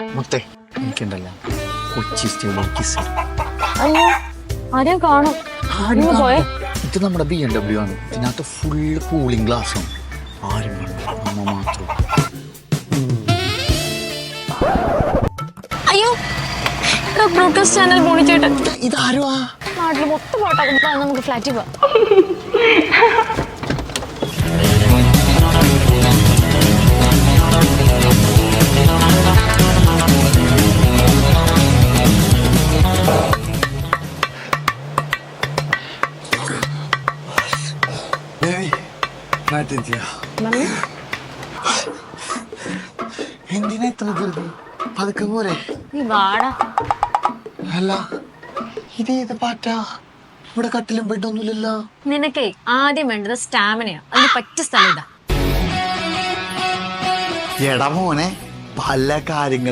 മുത്തേ എനിക്കുണ്ടല്ലോ കൊച്ചി സ്റ്റൈലിൽ കിസ്. അയ്യോ ആരെയും കാണും. പോയെ ഇത് നമ്മുടെ BMW ആണ്. ഇതിനകത്ത് ഫുള്ള് കൂളിംഗ് ഗ്ലാസ്സും. ആരും വേണ്ട, നമ്മ മാത്രം. അയ്യോ ബ്രോഡ്കാസ്റ്റ് ചാനൽ പോണിച്ചേട്ടൻ ഇതാരുവാ? നാട്ടിൽ മൊത്തം പാട്ടാക്കുമ്പോ നമുക്ക് ഫ്ലാറ്റിൽ പോവാം. എന്തിനാ ഇത്ര ധൃതി? പതുക്കെ പോരെ. നീ വാടാ. അല്ല ഇതേത് പാട്ടാ? ഇവിടെ കട്ടിലും ബെഡൊന്നുമില്ലല്ലോ. നിനക്കേ ആദ്യം വേണ്ടത് സ്റ്റാമിനയാ. അതിന് പറ്റിയ സ്ഥലം ഇതാ. എടാ മോനെ, പല കാര്യങ്ങൾ